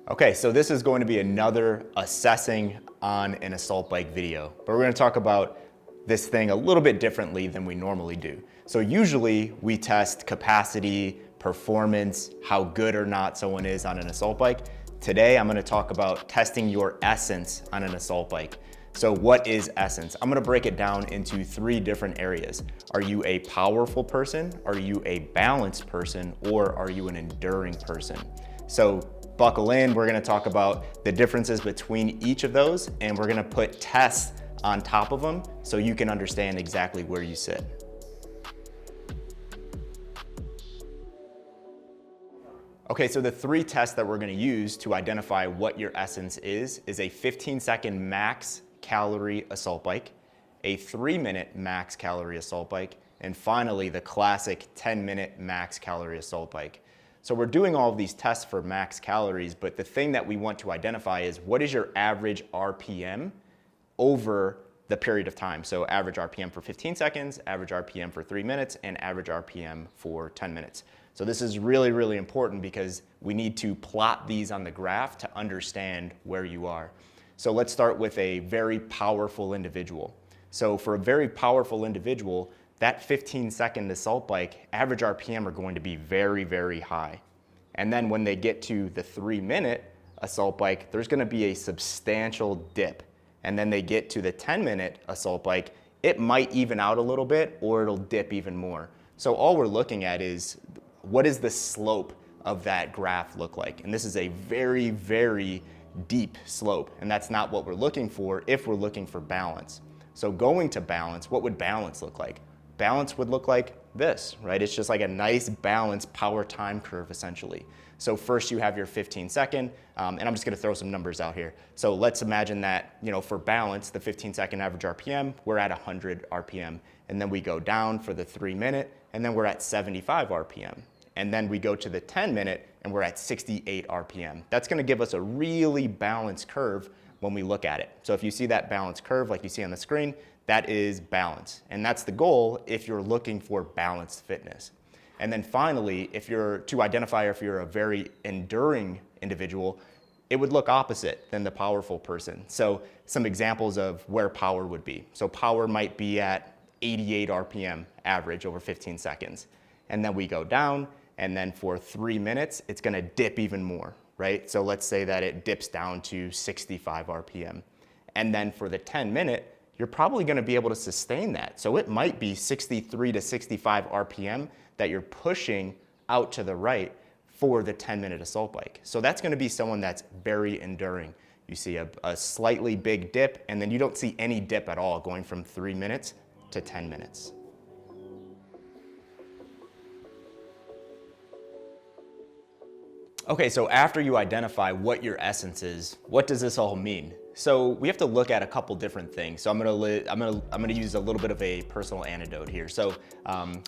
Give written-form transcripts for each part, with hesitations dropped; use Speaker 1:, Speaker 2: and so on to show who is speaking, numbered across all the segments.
Speaker 1: Okay, so this is going to be another assessing on an assault bike video, but we're going to talk about this thing a little bit differently than we normally do. So usually we test capacity, performance, how good or not someone is on an assault bike. Today I'm going to talk about testing your essence on an assault bike. So what is essence? I'm going to break it down into 3 different areas. Are you a powerful person? Are you a balanced person? Or are you an enduring person? So buckle in, we're gonna talk about the differences between each of those, and we're gonna put tests on top of them so you can understand exactly where you sit. Okay, so the 3 tests that we're gonna use to identify what your essence is a 15-second max calorie assault bike, a 3-minute max calorie assault bike, and finally the classic 10-minute max calorie assault bike. So we're doing all of these tests for max calories, but the thing that we want to identify is what is your average RPM over the period of time. So average RPM for 15 seconds, average RPM for 3 minutes, and average RPM for 10 minutes. So this is really, really important because we need to plot these on the graph to understand where you are. So let's start with a very powerful individual. So for a very powerful individual, that 15-second assault bike, average RPM are going to be very, very high. And then when they get to the 3-minute assault bike, there's gonna be a substantial dip. And then they get to the 10-minute assault bike, it might even out a little bit or it'll dip even more. So all we're looking at is what does the slope of that graph look like? And this is a very, very deep slope. And that's not what we're looking for if we're looking for balance. So going to balance, what would balance look like? Balance would look like this, right? It's just like a nice balanced power time curve essentially. So first you have your 15-second, and I'm just gonna throw some numbers out here. So let's imagine that, for balance, the 15-second average RPM, we're at 100 RPM. And then we go down for the 3-minute, and then we're at 75 RPM. And then we go to the 10-minute, and we're at 68 RPM. That's gonna give us a really balanced curve when we look at it. So if you see that balanced curve like you see on the screen, that is balance. And that's the goal if you're looking for balanced fitness. And then finally, to identify if you're a very enduring individual, it would look opposite than the powerful person. So some examples of where power would be. So power might be at 88 RPM average over 15 seconds. And then we go down, and then for 3 minutes, it's gonna dip even more, right? So let's say that it dips down to 65 RPM. And then for the 10-minute, you're probably gonna be able to sustain that. So it might be 63 to 65 RPM that you're pushing out to the right for the 10-minute assault bike. So that's gonna be someone that's very enduring. You see a slightly big dip, and then you don't see any dip at all going from 3 minutes to 10 minutes. Okay, so after you identify what your essence is, what does this all mean? So we have to look at a couple different things. So I'm gonna use a little bit of a personal anecdote here. So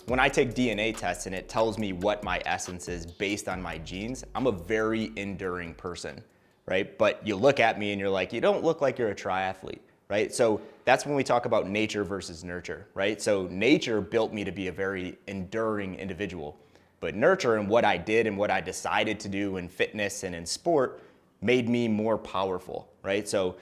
Speaker 1: when I take DNA tests and it tells me what my essence is based on my genes, I'm a very enduring person, right? But you look at me and you're like, you don't look like you're a triathlete, right? So that's when we talk about nature versus nurture, right? So nature built me to be a very enduring individual. But nurture and what I did and what I decided to do in fitness and in sport made me more powerful, right? So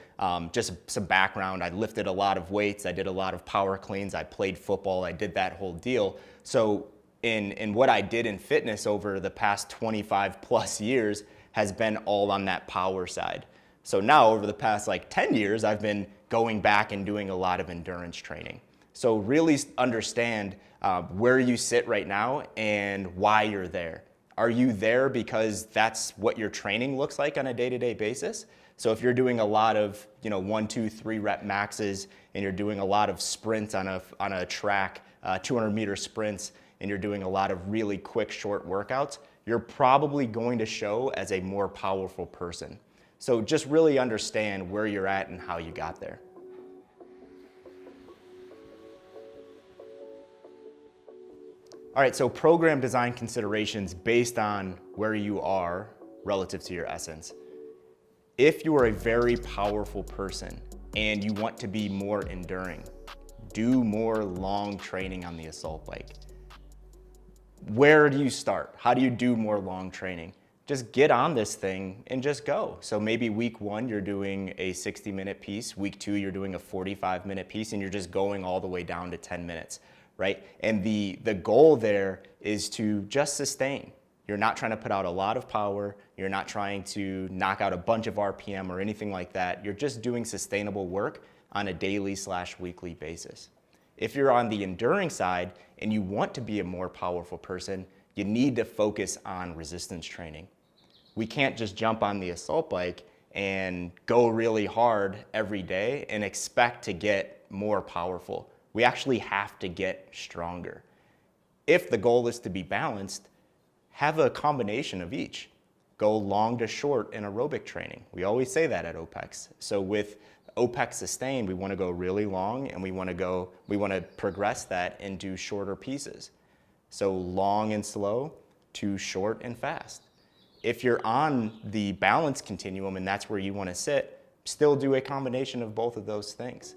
Speaker 1: just some background, I lifted a lot of weights, I did a lot of power cleans, I played football, I did that whole deal. So in what I did in fitness over the past 25 plus years has been all on that power side. So now over the past 10 years, I've been going back and doing a lot of endurance training. So really understand where you sit right now and why you're there. Are you there because that's what your training looks like on a day-to-day basis? So if you're doing a lot of 1, 2, 3 rep maxes and you're doing a lot of sprints on a track, 200-meter sprints, and you're doing a lot of really quick, short workouts, you're probably going to show as a more powerful person. So just really understand where you're at and how you got there. All right, so program design considerations based on where you are relative to your essence. If you are a very powerful person and you want to be more enduring, do more long training on the assault bike. Where do you start? How do you do more long training? just get on this thing and just go. So maybe week 1, you're doing a 60-minute piece. Week 2, you're doing a 45-minute piece, and you're just going all the way down to 10 minutes, right? And the goal there is to just sustain. You're not trying to put out a lot of power. You're not trying to knock out a bunch of RPM or anything like that. You're just doing sustainable work on a daily/weekly basis. If you're on the enduring side and you want to be a more powerful person, you need to focus on resistance training. We can't just jump on the assault bike and go really hard every day and expect to get more powerful. We actually have to get stronger. If the goal is to be balanced, have a combination of each. Go long to short in aerobic training. We always say that at OPEX. So with OPEX Sustain, we want to go really long, and we want to progress that into shorter pieces. So long and slow to short and fast. If you're on the balance continuum and that's where you want to sit, still do a combination of both of those things.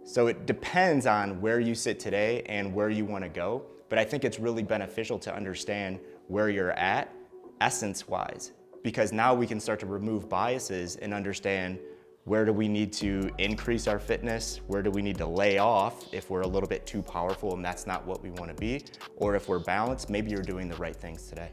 Speaker 1: So it depends on where you sit today and where you want to go, but I think it's really beneficial to understand where you're at essence-wise, because now we can start to remove biases and understand where do we need to increase our fitness, where do we need to lay off if we're a little bit too powerful and that's not what we want to be, or if we're balanced, maybe you're doing the right things today.